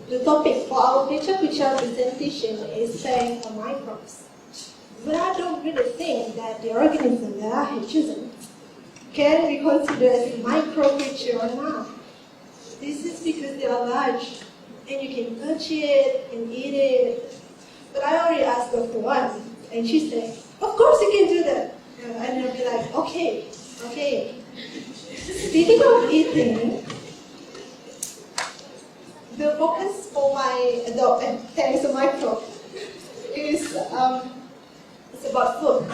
The topic for our Pecha Kucha presentation is saying microbes. But I don't really think that the organism that I have chosen can be considered as a micro creature or not. This is because they are large and you can touch it and eat it. But I already asked her for one, and she said, of course you can do that. And I'll be like, okay. Speaking of eating, the focus for my thanks to Microbe is it's about food.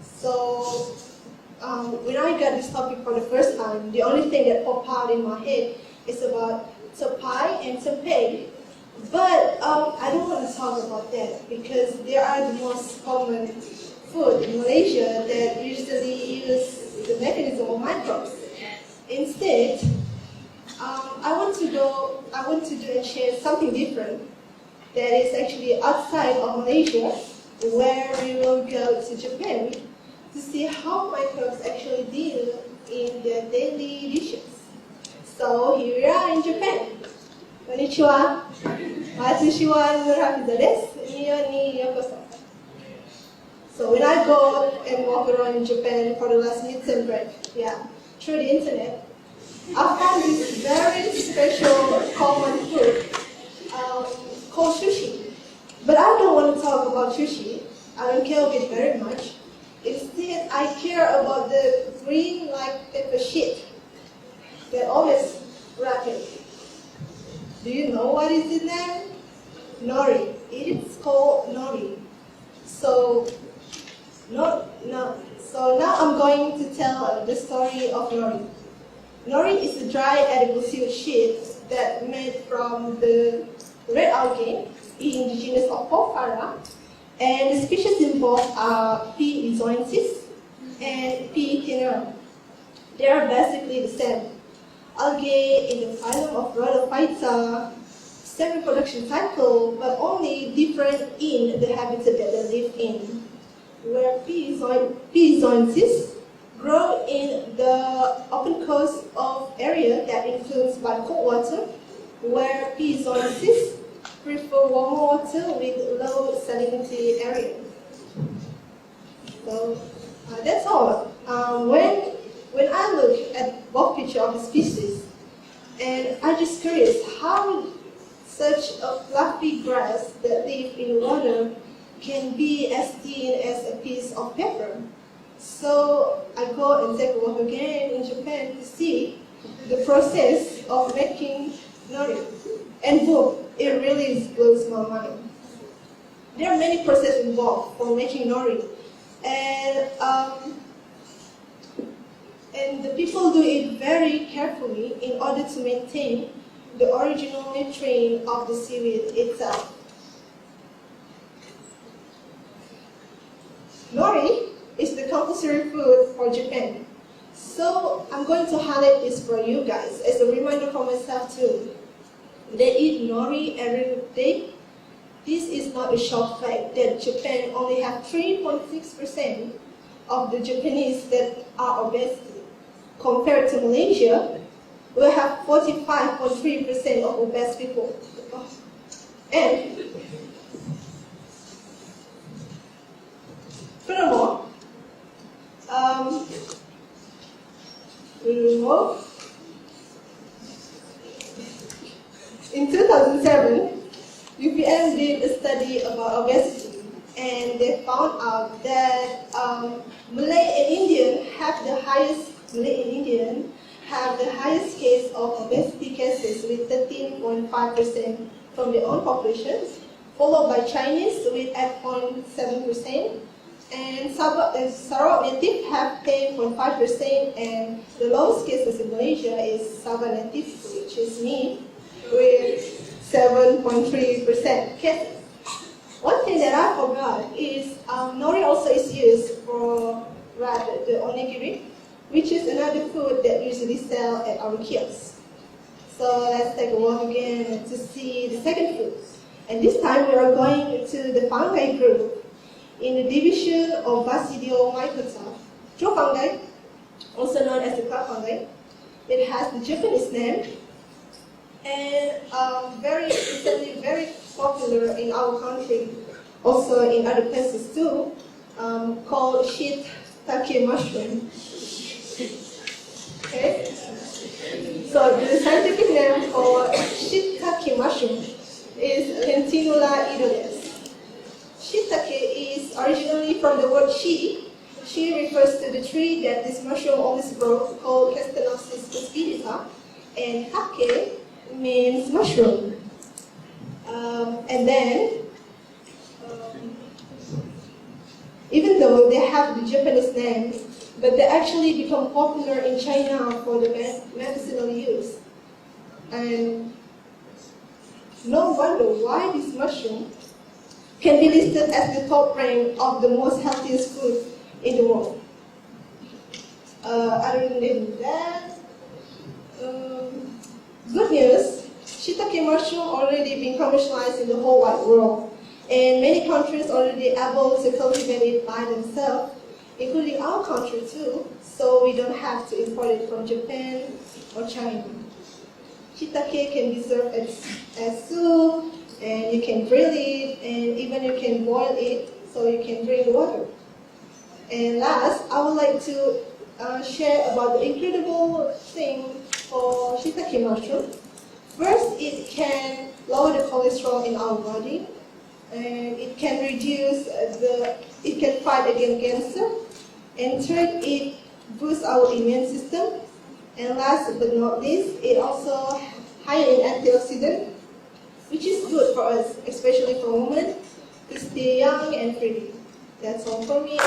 So when I got this topic for the first time, the only thing that popped out in my head is about tupai and tempeh. But I don't want to talk about that because they are the most common food in Malaysia that usually use the mechanism of microbes. Instead, I want to do and share something different that is actually outside of Malaysia, where we will go to Japan to see how microbes actually deal in their daily dishes. So here we are in Japan. Konnichiwa. Watashi wa Hafizah desu. Nihon ni yokoso. So when I go and walk around in Japan for the last midterm break, through the internet, I found this very special common food called sushi. But I don't want to talk about sushi. I don't care of it very much. Instead, I care about the green like pepper sheet that always wrap it. Do you know what is in there? Nori. It is called nori. So now I'm going to tell the story of nori. Nori is a dry edible seaweed sheet that made from the red algae in the genus of Porphyra, and the species involved are P. izoensis and P. tenera. They are basically the same. Algae in the phylum of Rhodophyta, same reproduction cycle, but only different in the habitat that they live in. Where P. izoensis grow in the open coast of area that influenced by cold water, where P. izoensis prefer warm water with low salinity area. So that's all. When I look at both picture of the species, and I'm just curious how such a fluffy grass that live in water can be as thin as a piece of paper. So I go and take a walk again in Japan to see the process of making nori. And boom, it really blows my mind. There are many processes involved for making nori. And the people do it very carefully in order to maintain the original nutrient of the seaweed itself. Nori is the compulsory food for Japan. So I'm going to highlight this for you guys as a reminder for myself too. They eat nori every day. This is not a shock fact that Japan only have 3.6% of the Japanese that are obese. Compared to Malaysia, we have 45.3% of obese people. And furthermore, in 2007, UPM did a study about obesity, and they found out that Malay and Indian have the highest case of obesity cases with 13.5% from their own populations, followed by Chinese with 8.7%, and Sarawak native have 10.5%, and the lowest cases in Malaysia is Sabah native, which is me, with 7.3% cases. One thing that I forgot is nori also is used for the onigiri, which is another food that usually sell at our kiosks. So let's take a walk again to see the second food. And this time we are going to the fungi group in the division of Basidiomycota. True also known as the club fungi. It has the Japanese name and very recently very popular in our country, also in other places too, called shiitake mushroom. Okay? So the scientific name for shiitake mushroom is Lentinula idolis. Shiitake is originally from the word shi. Shi refers to the tree that this mushroom always grows, called Castellosis cuspidita, and hake means mushroom. And then, even though they have the Japanese name, but they actually become popular in China for the medicinal use. And no wonder why this mushroom can be listed as the top rank of the most healthiest food in the world. Other than that, good news, shiitake mushroom already been commercialized in the whole wide world, and many countries already able to cultivate it by themselves, including our country too, so we don't have to import it from Japan or China. Shiitake can be served as soup, and you can grill it, and even you can boil it, so you can drink water. And last, I would like to share about the incredible thing for shiitake mushroom. First, it can lower the cholesterol in our body, and it can it can fight against cancer. And third, it boosts our immune system. And last but not least, it also high in antioxidant, which is good for us, especially for women, to stay young and pretty. That's all for me.